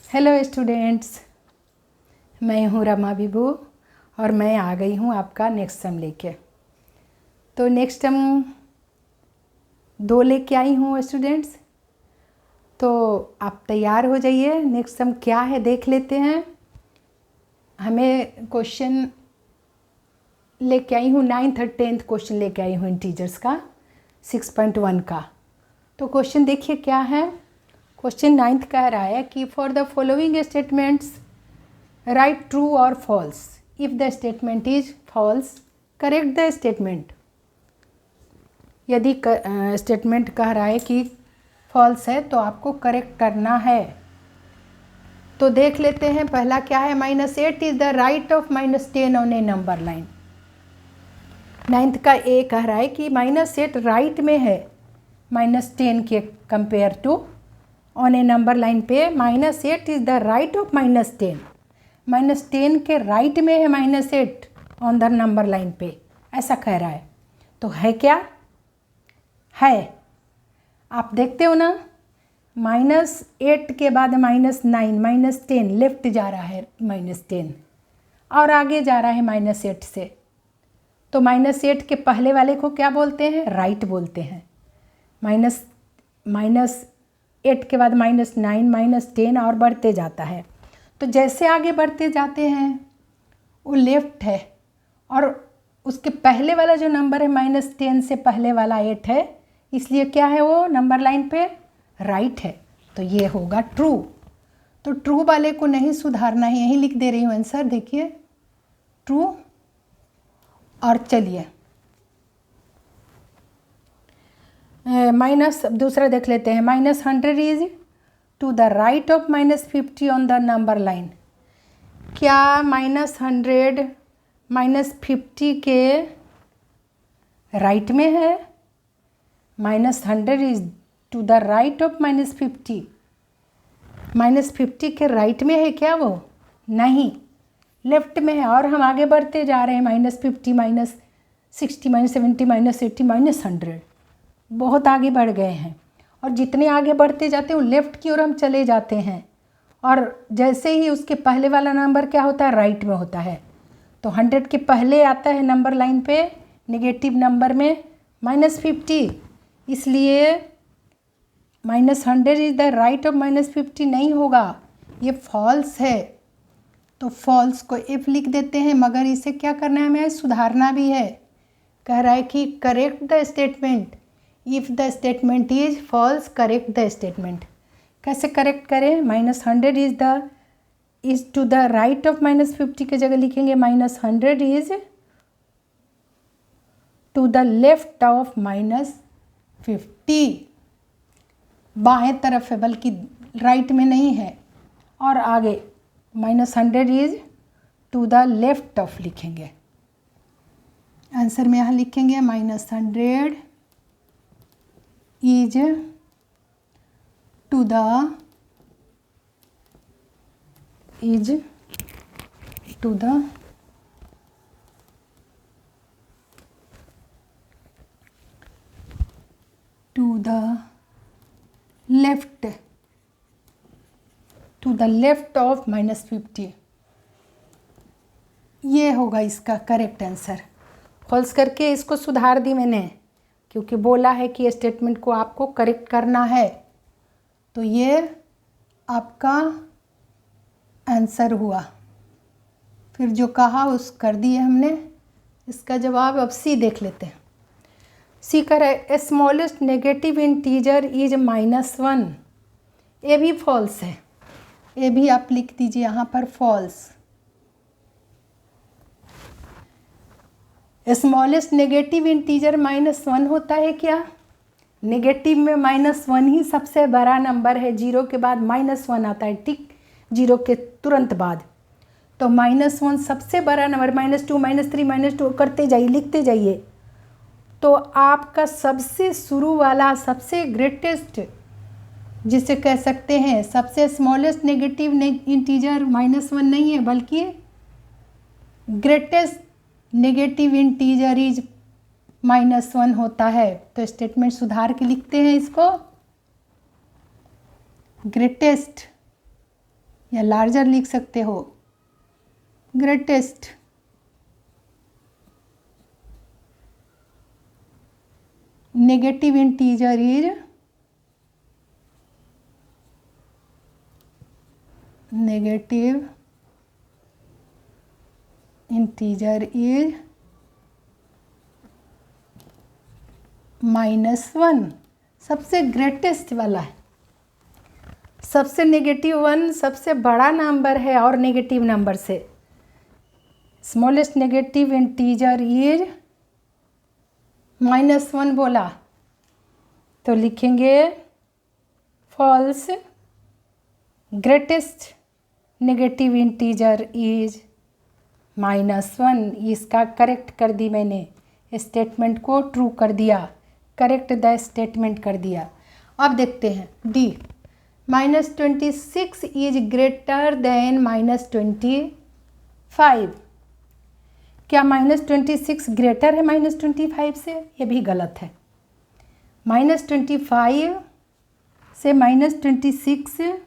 Hello students, मैं हूँ रमा विभू और मैं आ गई हूँ आपका नेक्स्ट सम लेके। तो नेक्स्ट सम 2 लेके आई हूँ स्टूडेंट्स। तो आप तैयार हो जाइए, नेक्स्ट सम क्या है देख लेते हैं। हमें क्वेश्चन लेके आई हूँ 9th और 10th क्वेश्चन लेके आई हूँ इंटीजर्स का 6.1 का। तो क्वेश्चन देखिए क्या है। क्वेश्चन 9th कह रहा है कि for the following statements right true और false. If the statement is false correct the statement. यदि स्टेटमेंट कह रहा है कि फॉल्स है तो आपको करेक्ट करना है। तो देख लेते हैं पहला क्या है। -8 is the right of -10 on a number line. 9th का ए कह रहा है कि -8 राइट में है -10 के compare to on a number line पे। -8 इज द राइट ऑफ -10। -10 के राइट में है -8 ऑन द नंबर लाइन पे, ऐसा कह रहा है। तो है क्या है, आप देखते हो ना। -8 के बाद -9 -10 लेफ्ट जा रहा है -10 और आगे जा रहा है -8 से। तो -8 के पहले वाले को क्या बोलते हैं, राइट बोलते हैं। -8 के बाद -9 -10 और बढ़ते जाता है। तो जैसे आगे बढ़ते जाते हैं वो लेफ्ट है और उसके पहले वाला जो नंबर है -10 से पहले वाला 8 है, इसलिए क्या है वो नंबर लाइन पे राइट है। तो ये होगा ट्रू। तो ट्रू वाले को नहीं सुधारना है, यही लिख दे रही हूँ आंसर। देखिए ट्रू। और चलिए दूसरा देख लेते हैं। -100 is to the right of -50 on the number line. क्या -100 -50 के राइट में है? -100 is to the right of -50। -50 के राइट में है क्या वो? नहीं, लेफ्ट में है। और हम आगे बढ़ते जा रहे हैं -50 -60 -70 -80 -100, बहुत आगे बढ़ गए हैं। और जितने आगे बढ़ते जाते हैं वो लेफ़्ट की ओर हम चले जाते हैं। और जैसे ही उसके पहले वाला नंबर क्या होता है, राइट में होता है। तो 100 के पहले आता है नंबर लाइन पे नेगेटिव नंबर में -50, इसलिए -100 इज द राइट ऑफ -50 नहीं होगा, ये फॉल्स है। तो फॉल्स को इफ लिख देते हैं, मगर इसे क्या करना है, हमें सुधारना भी है। कह रहा है कि correct the statement. If the statement is false correct the statement. कैसे करेक्ट करें? -100 is to the right of -50 की जगह लिखेंगे -100 is to the left of -50। बाएं तरफ है, बल्कि राइट में नहीं है। और आगे -100 is to the left of लिखेंगे। आंसर में यहाँ लिखेंगे -100 is to the left of -50। ये होगा इसका करेक्ट आंसर। फॉल्स करके इसको सुधार दी मैंने, क्योंकि बोला है कि स्टेटमेंट को आपको करेक्ट करना है। तो ये आपका आंसर हुआ। फिर जो कहा उस कर दिए हमने। इसका जवाब अब सी देख लेते हैं। सी कर है स्मॉलेस्ट नेगेटिव इंटीजर इज -1। ये भी फॉल्स है, ये भी आप लिख दीजिए यहाँ पर फॉल्स। स्मॉलेस्ट नेगेटिव इंटीजर -1 होता है क्या? नेगेटिव में -1 ही सबसे बड़ा नंबर है। 0 के बाद -1 आता है, ठीक 0 के तुरंत बाद। तो -1 सबसे बड़ा नंबर। -2 -3 -2 करते जाइए, लिखते जाइए। तो आपका सबसे शुरू वाला, सबसे ग्रेटेस्ट, जिसे कह सकते हैं सबसे स्मॉलेस्ट नेगेटिव इंटीजर -1 नहीं है, बल्कि ग्रेटेस्ट नेगेटिव इंटीजर इज -1 होता है। तो स्टेटमेंट सुधार के लिखते हैं इसको। ग्रेटेस्ट या लार्जर लिख सकते हो। Greatest, negative integer is negative integer is -1, सबसे ग्रेटेस्ट वाला है। सबसे नेगेटिव 1 सबसे बड़ा नंबर है और नेगेटिव नंबर से स्मॉलेस्ट नेगेटिव इंटीजर इज -1 बोला तो लिखेंगे false, greatest negative integer is -1। इसका करेक्ट कर दी मैंने, स्टेटमेंट को ट्रू कर दिया, करेक्ट द स्टेटमेंट कर दिया। अब देखते हैं डी, -26 इज ग्रेटर देन -25। क्या -26 ग्रेटर है -25 से? ये भी गलत है। -25 से -26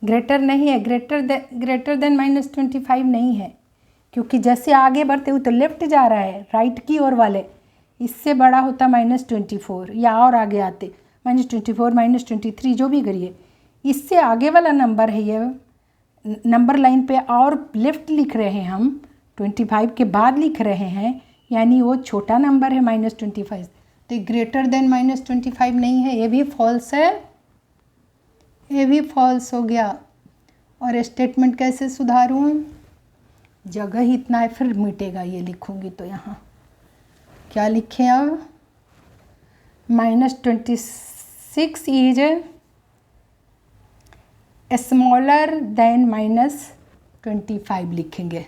ग्रेटर नहीं है, ग्रेटर देन -25 नहीं है, क्योंकि जैसे आगे बढ़ते हुए तो लेफ्ट जा रहा है, राइट की ओर वाले, इससे बड़ा होता -24 या और आगे आते -24 -23 जो भी करिए, इससे आगे वाला नंबर है ये नंबर लाइन पे, और लेफ्ट लिख रहे हैं हम 25 के बाद लिख रहे हैं, यानी वो छोटा नंबर है -25, तो ग्रेटर देन -25 नहीं है, ये भी फॉल्स है, ये भी फॉल्स हो गया। और स्टेटमेंट कैसे सुधारूं? जगह ही इतना है, फिर मिटेगा ये लिखूंगी तो यहाँ क्या लिखें अब? -26 इज स्मॉलर देन -25 लिखेंगे।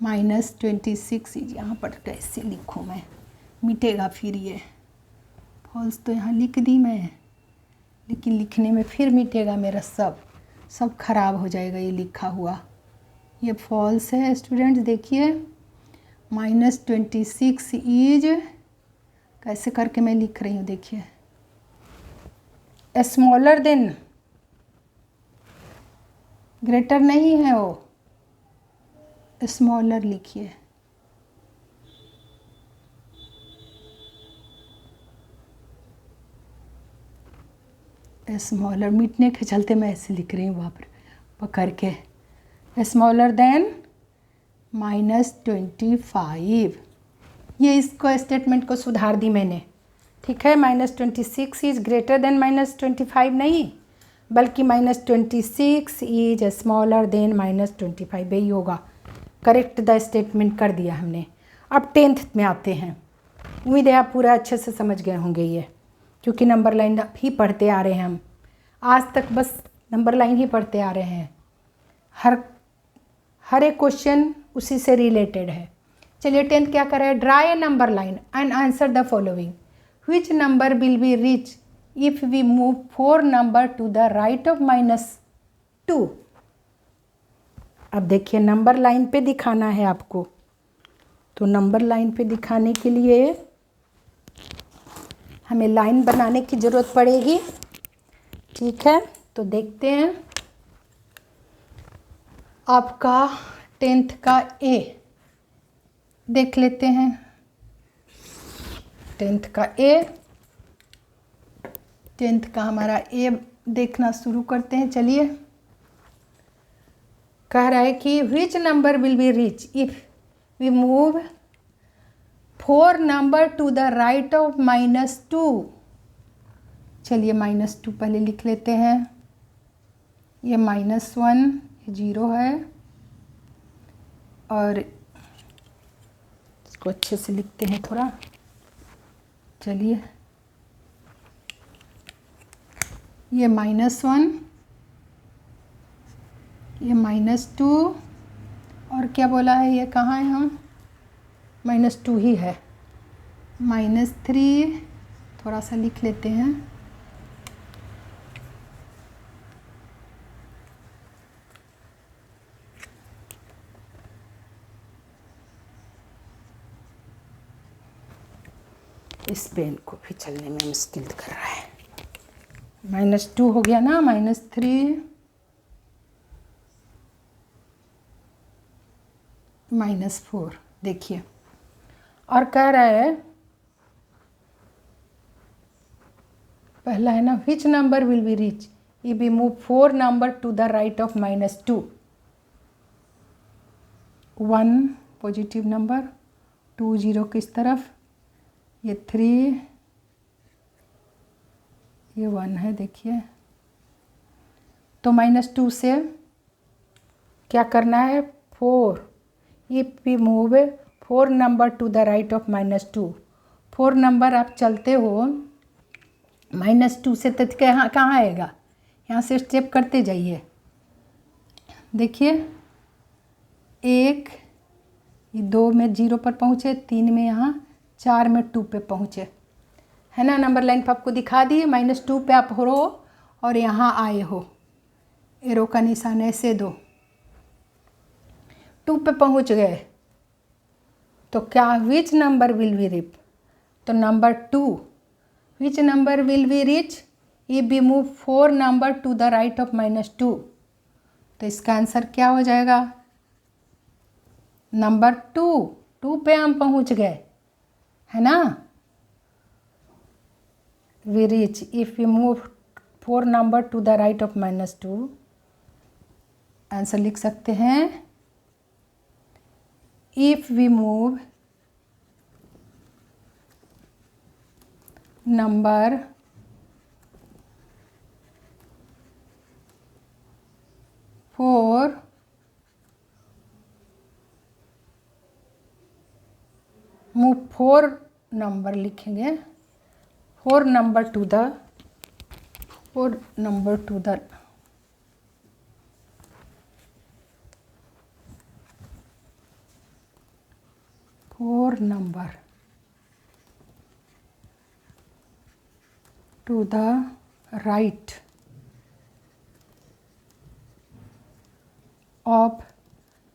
-26 इज यहाँ पर कैसे लिखूँ मैं, मिटेगा फिर ये फॉल्स तो यहाँ लिख दी मैं, लेकिन लिखने में फिर मिटेगा मेरा, सब खराब हो जाएगा ये लिखा हुआ। ये फॉल्स है स्टूडेंट्स, देखिए -26 इज कैसे करके मैं लिख रही हूँ, देखिए स्मॉलर देन, ग्रेटर नहीं है वो, स्मॉलर लिखिए। स्मॉलर मिटने के चलते मैं ऐसे लिख रही हूँ वहाँ पर पकड़ के, स्मॉलर देन -25। ये इसको स्टेटमेंट को सुधार दी मैंने, ठीक है। -26 इज ग्रेटर देन -25 नहीं, बल्कि -26 इज स्मॉलर देन -25 यही होगा। करेक्ट द स्टेटमेंट कर दिया हमने। अब 10th में आते हैं। उम्मीद है आप पूरा अच्छे से समझ गए होंगे ये, क्योंकि नंबर लाइन ही पढ़ते आ रहे हैं हम आज तक, बस नंबर लाइन ही पढ़ते आ रहे हैं। हर एक क्वेश्चन उसी से रिलेटेड है। चलिए 10th क्या कर रहे हैं? Draw a number line and answer the following, which number will be reach if we move 4 number to the right of -2। अब देखिए नंबर लाइन पे दिखाना है आपको, तो नंबर लाइन पे दिखाने के लिए हमें लाइन बनाने की ज़रूरत पड़ेगी, ठीक है। तो देखते हैं आपका 10th का ए देख लेते हैं। 10th का ए, 10th का हमारा ए देखना शुरू करते हैं। चलिए कह रहा है कि which number will be reach if we move 4 number to the right of -2। चलिए -2 पहले लिख लेते हैं। ये -1 0 है, और इसको अच्छे से लिखते हैं थोड़ा। चलिए ये -1, ये -2, और क्या बोला है, ये कहाँ है? हम -2 ही है। -3 थोड़ा सा लिख लेते हैं। इस पेन को भी चलने में मुश्किल कर रहा है। -2 हो गया ना, -3 -4 देखिए। और कह रहा है पहला है ना, which number will be reach if we move 4 number to the right of -2। 1 positive number, 2 0 किस तरफ, ये 3, ये 1 है देखिए। तो -2 से क्या करना है, 4 if we move 4 number to the right of -2। 4 number आप चलते हो -2 से, तो कहाँ आएगा, यहाँ से स्टेप करते जाइए। देखिए 1, 2 में 0 पर पहुँचे, 3 में यहाँ, 4 में 2 पे पहुँचे, है ना। नंबर लाइन पर आपको दिखा दिए, -2 पे आप हो और यहाँ आए हो, एरो का निशान ऐसे दो, 2 पे पहुँच गए। तो क्या which number will be reach, तो number 2, which number will be reach if we move 4 number to the right of -2। तो इसका आंसर क्या हो जाएगा, नंबर 2 पे हम पहुंच गए, है ना। We reach if we move 4 number to the right of -2। Answer लिख सकते हैं, if we move number 4 move 4 number लिखेंगे, 4 number to the 4 number to the to the right of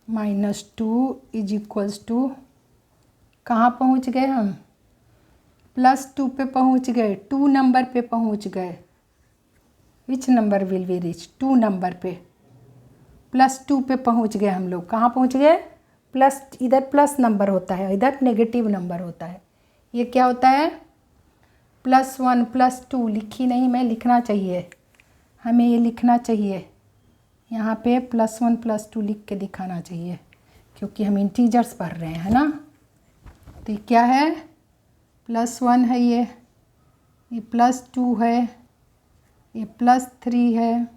-2 is equals to, कहाँ पहुँच गए हम, +2 पे पहुँच गए, 2 नंबर पे पहुँच गए। विच number will be reach, 2 number पे, +2 पे पहुँच गए हम लोग। कहाँ पहुँच गए, प्लस, इधर प्लस नंबर होता है, इधर नेगेटिव नंबर होता है। ये क्या होता है, +1 +2 लिखी नहीं मैं, लिखना चाहिए हमें, ये लिखना चाहिए यहाँ पे, +1 +2 लिख के दिखाना चाहिए, क्योंकि हम इंटीजर्स पढ़ रहे हैं, है ना। तो ये क्या है, +1 है, ये +2 है, ये +3 है,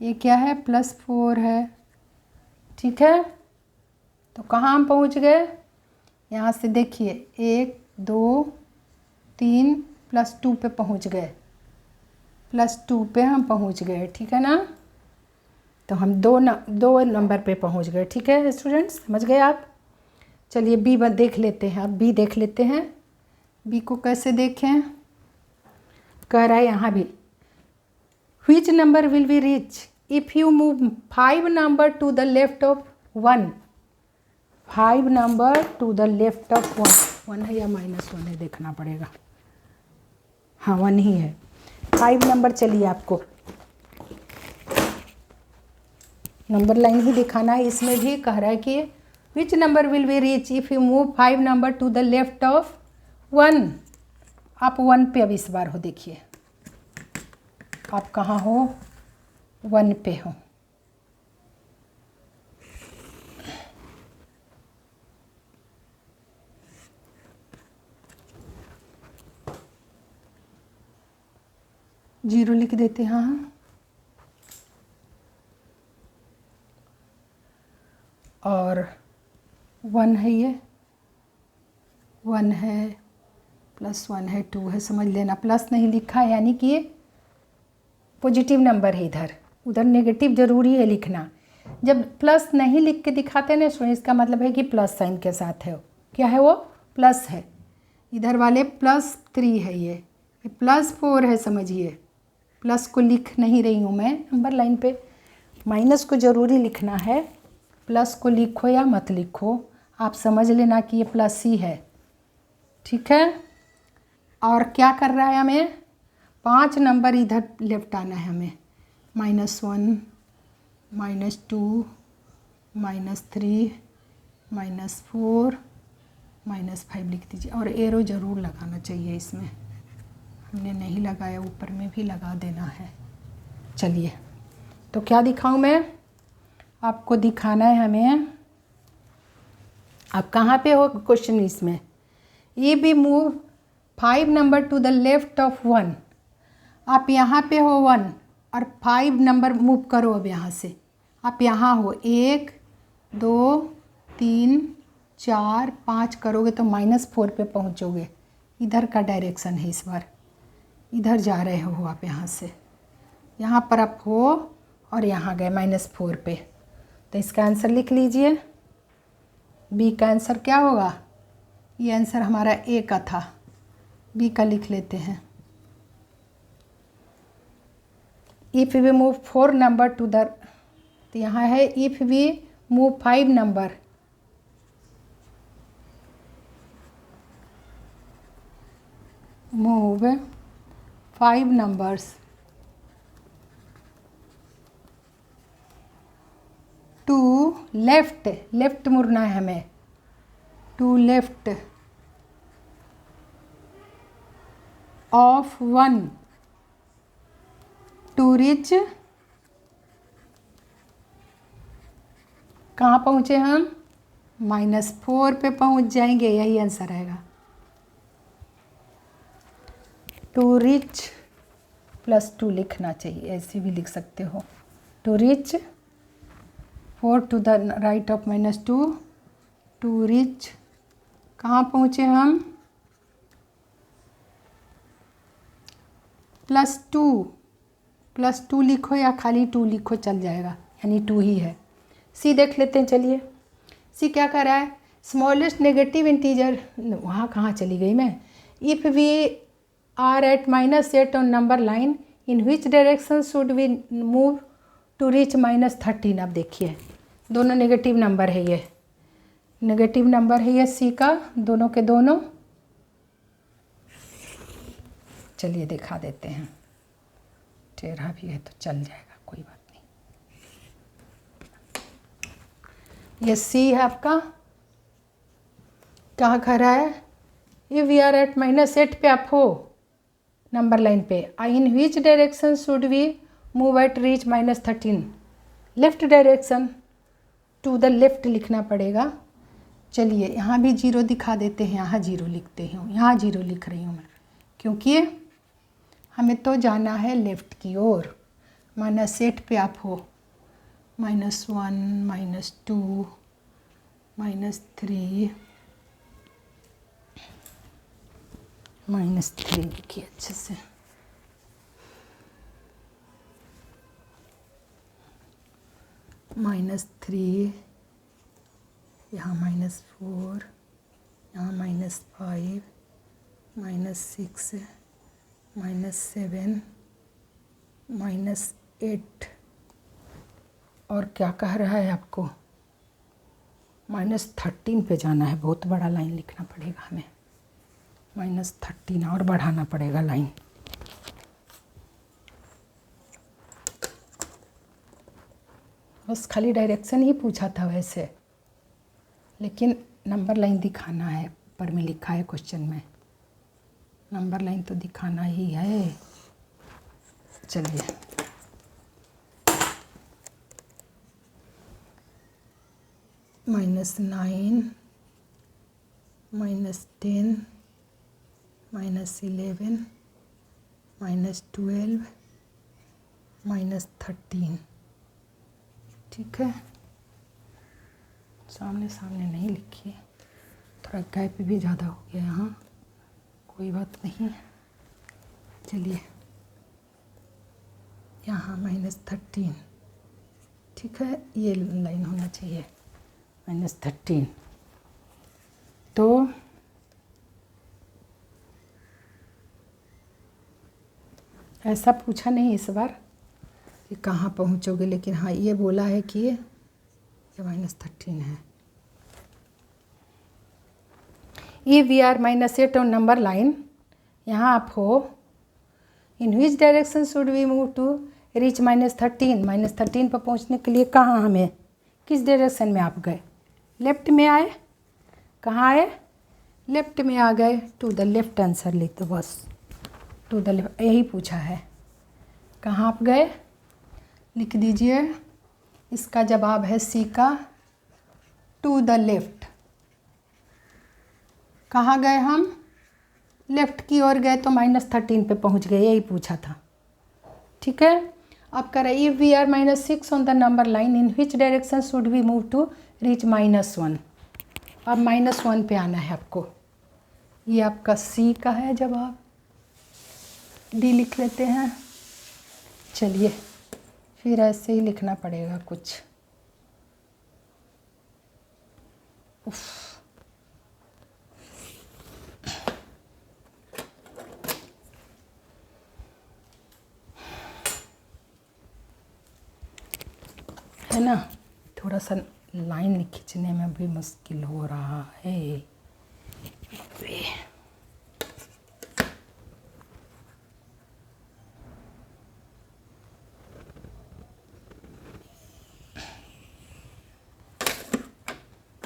ये क्या है, +4 है, ठीक है। तो कहाँ हम पहुँच गए, यहाँ से देखिए 1 2 3 +2 पे पहुँच गए, +2 पे हम पहुँच गए, ठीक है ना। तो हम दो नंबर पे पहुँच गए, ठीक है स्टूडेंट्स, समझ गए आप। चलिए बी देख लेते हैं, अब बी देख लेते हैं। बी को कैसे देखें, कह रहा है यहाँ भी, विच number will be reach if you move 5 number to the left of 1। 5 number to the left of 1 है या -1 है, देखना पड़ेगा, हाँ 1 ही है। 5 नंबर, चलिए आपको नंबर लाइन ही दिखाना है, इसमें भी कह रहा है कि which number will be reach if you move 5 number to the left of 1। आप 1 पे अब इस बार हो, देखिए आप कहाँ हो, 1 पे हो। जीरो लिख देते हैं, हाँ। और 1 है, ये 1 है, +1 है, 2 है, समझ लेना। प्लस नहीं लिखा है यानी कि ये पॉजिटिव नंबर है, इधर उधर नेगेटिव ज़रूरी है लिखना। जब प्लस नहीं लिख के दिखाते ना स्टूडेंट, इसका मतलब है कि प्लस साइन के साथ है, क्या है वो, प्लस है। इधर वाले +3 है, ये +4 है, समझिए। प्लस को लिख नहीं रही हूँ मैं नंबर लाइन पे, माइनस को ज़रूरी लिखना है। प्लस को लिखो या मत लिखो, आप समझ लेना कि ये प्लस ही है, ठीक है। और क्या कर रहा है, हमें 5 नंबर इधर लेफ्ट आना है हमें, -1 -2 -3 -4 -5 लिख दीजिए। और एरो ज़रूर लगाना चाहिए इसमें, हमने नहीं लगाया, ऊपर में भी लगा देना है। चलिए तो क्या दिखाऊं मैं आपको? दिखाना है हमें, आप कहाँ पे हो क्वेश्चन इसमें, ये भी move 5 number to the left of 1। आप यहाँ पे हो 1 और 5 नंबर मूव करो। अब यहाँ से आप यहाँ हो 1 2 3 4 5 करोगे तो -4 पे पहुँचोगे। इधर का डायरेक्शन है इस बार, इधर जा रहे हो आप यहाँ से, यहाँ पर आप हो और यहाँ गए -4 पे। तो इसका आंसर लिख लीजिए। बी का आंसर क्या होगा? ये आंसर हमारा ए का था, बी का लिख लेते हैं। If we move 4 number to the, तो यहाँ है if we move 5 number, move 5 numbers to left, left मुड़ना है हमें, to left of 1 to reach, कहाँ पहुँचे हम? -4 पे पहुँच जाएंगे, यही आंसर आएगा। टू रीच +2 लिखना चाहिए, ऐसे भी लिख सकते हो। To reach 4 to the right of -2 to reach, कहाँ पहुँचे हम? +2 लिखो या खाली 2 लिखो चल जाएगा, यानी 2 ही है। सी देख लेते हैं, चलिए सी क्या कर रहा है? स्मॉलेस्ट नेगेटिव इंटीजर, वहाँ कहाँ चली गई मैं? If we are at -8 on number line, in which direction should we move to reach -13। अब देखिए दोनों नेगेटिव नंबर है, ये नेगेटिव नंबर है ये सी का, दोनों के दोनों। चलिए दिखा देते हैं, टेढ़ा भी है तो चल जाएगा, कोई बात नहीं। ये सी है आपका, क्या कर रहा है? इफ वी आर एट -8 पे आप हो नंबर लाइन पे, I in which direction should we move at reach -13? Left direction, to the left लिखना पड़ेगा। चलिए यहाँ भी 0 दिखा देते हैं, यहाँ 0 लिखते हैं, यहाँ 0 लिख रही हूँ मैं, क्योंकि हमें तो जाना है लेफ़्ट की ओर। -8 पे आप हो, -1 -2 -3 -3 लिखिए अच्छे से। -3, यहाँ -4, यहाँ -5 -6 -7 -8, और क्या कह रहा है आपको? -13 पे जाना है। बहुत बड़ा लाइन लिखना पड़ेगा हमें, -13 और बढ़ाना पड़ेगा लाइन। बस खाली डायरेक्शन ही पूछा था वैसे, लेकिन नंबर लाइन दिखाना है, ऊपर में लिखा है क्वेश्चन में, नंबर लाइन तो दिखाना ही है। चलिए -9 -10 -11 -12 -13, ठीक है। सामने सामने नहीं लिखिए, थोड़ा गैप भी ज़्यादा हो गया यहाँ, कोई बात नहीं। चलिए यहाँ -13, ठीक है, ये लाइन होना चाहिए -13। तो ऐसा पूछा नहीं इस बार कि कहाँ पहुँचोगे, लेकिन हाँ ये बोला है कि ये -13 है। ई we are -8 on number line, यहाँ आप हो, in which direction should we move to reach -13? -13 पर पहुँचने के लिए कहाँ हमें, किस डायरेक्शन में आप गए? लेफ्ट में आए, कहाँ आए, लेफ्ट में आ गए, टू द लेफ्ट आंसर लिख दो बस, टू द लेफ्ट, यही पूछा है। कहाँ आप गए, लिख दीजिए। इसका जवाब है सी का, टू द लेफ्ट। कहाँ गए हम, लेफ्ट की ओर गए तो -13 पे पहुंच गए, यही पूछा था। ठीक है, अब करें, if we are -6 on the number line in which direction should we move to reach -1। अब -1 पे आना है आपको। ये आपका सी का है जवाब, डी लिख लेते हैं। चलिए फिर ऐसे ही लिखना पड़ेगा कुछ। है ना, थोड़ा सा लाइन खींचने में भी मुश्किल हो रहा है।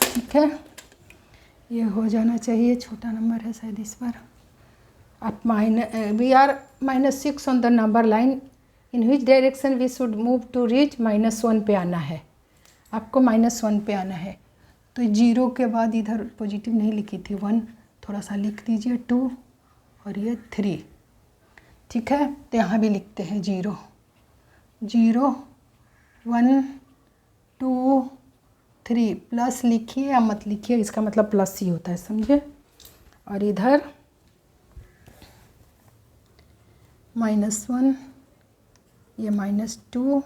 ठीक है, ये हो जाना चाहिए, छोटा नंबर है शायद इस बार। आप we are -6 on the number line in which direction we should move to reach -1 पे आना है। आपको -1 पे आना है, तो 0 के बाद इधर पॉजिटिव नहीं लिखी थी, 1 थोड़ा सा लिख दीजिए, 2 और ये 3। ठीक है, तो यहाँ भी लिखते हैं 0 0 1 2 3, प्लस लिखिए या मत लिखिए, इसका मतलब प्लस ही होता है, समझे। और इधर -1, ये -2,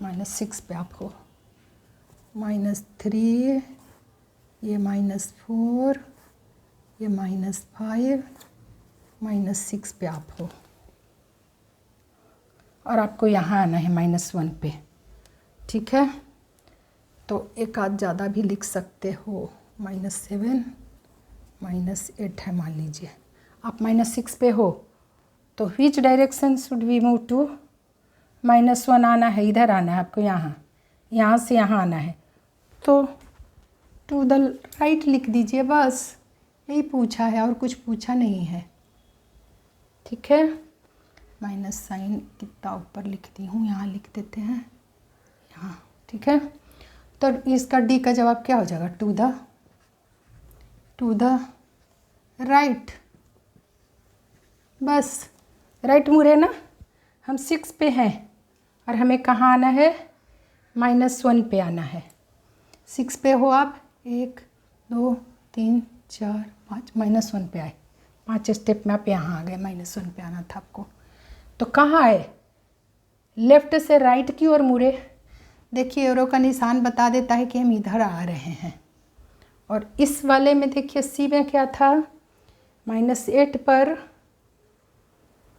-6 पे आपको, -3, ये -4, ये -5, -6 पे आप हो। और आपको यहाँ आना है -1 पे। ठीक है, तो एक आध ज़्यादा भी लिख सकते हो, -7, -8 है मान लीजिए। आप -6 पे हो, तो which direction should we move to, -1 आना है, इधर आना है आपको, यहाँ से यहाँ आना है, तो टू द राइट लिख दीजिए बस, यही पूछा है और कुछ पूछा नहीं है। ठीक है, माइनस साइन कितना ऊपर लिखती हूँ, यहाँ लिख देते हैं यहाँ। ठीक है, तो इसका डी का जवाब क्या हो जाएगा, टू द राइट। बस राइट मुड़े ना, हम 6 पे हैं और हमें कहाँ आना है, -1 पे आना है। 6 पे हो आप, 1 2 3 4 5, -1 पे आए, 5 स्टेप में आप यहाँ आ गए, -1 पे आना था आपको। तो कहाँ आए, लेफ्ट से राइट की ओर मुड़े। देखिए एरो का निशान बता देता है कि हम इधर आ रहे हैं। और इस वाले में देखिए सी में क्या था, -8 पर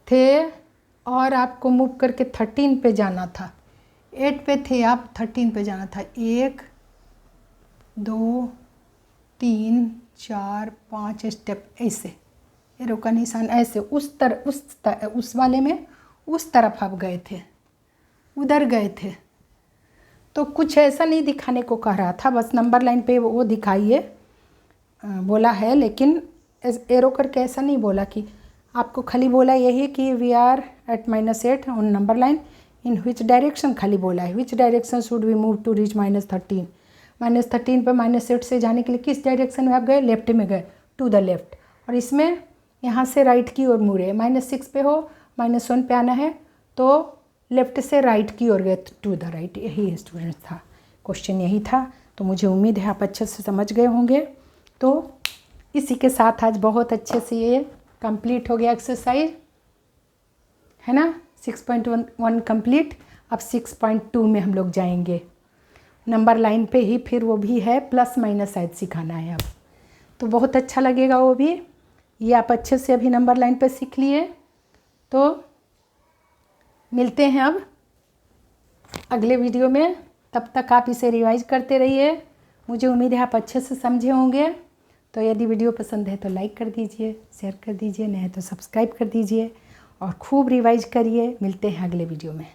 थे और आपको मूव करके 13 पे जाना था। 8 पे थे आप, 13 पे जाना था। 1 2 3 4 5 स्टेप ऐसे, एरो का निशान ऐसे उस वाले में उस तरफ आप गए थे, उधर गए थे। तो कुछ ऐसा नहीं दिखाने को कह रहा था, बस नंबर लाइन पे वो दिखाइए बोला है, लेकिन एरो करके ऐसा नहीं बोला कि आपको, खाली बोला यही कि we are at -8 on number line in which direction, खाली बोला है which direction should we move to reach -13। -13 पे -8 से जाने के लिए किस डायरेक्शन में आप गए, लेफ्ट में गए, टू द लेफ्ट। और इसमें यहाँ से राइट की ओर मुड़े, -6 पे हो, -1 पे आना है, तो लेफ्ट से राइट की ओर गए, टू द राइट। यही स्टूडेंट था, क्वेश्चन यही था। तो मुझे उम्मीद है आप अच्छे से समझ गए होंगे। तो इसी के साथ आज बहुत अच्छे से ये कंप्लीट हो गया एक्सरसाइज, है ना। 6.1 कंप्लीट। अब 6.2 में हम लोग जाएंगे, नंबर लाइन पे ही, फिर वो भी है प्लस माइनस शायद सिखाना है अब, तो बहुत अच्छा लगेगा वो भी। ये आप अच्छे से अभी नंबर लाइन पे सीख लिए। तो मिलते हैं अब अगले वीडियो में, तब तक आप इसे रिवाइज करते रहिए। मुझे उम्मीद है आप अच्छे से समझे होंगे। तो यदि वीडियो पसंद है तो लाइक कर दीजिए, शेयर कर दीजिए, नहीं तो सब्सक्राइब कर दीजिए और खूब रिवाइज करिए। मिलते हैं अगले वीडियो में।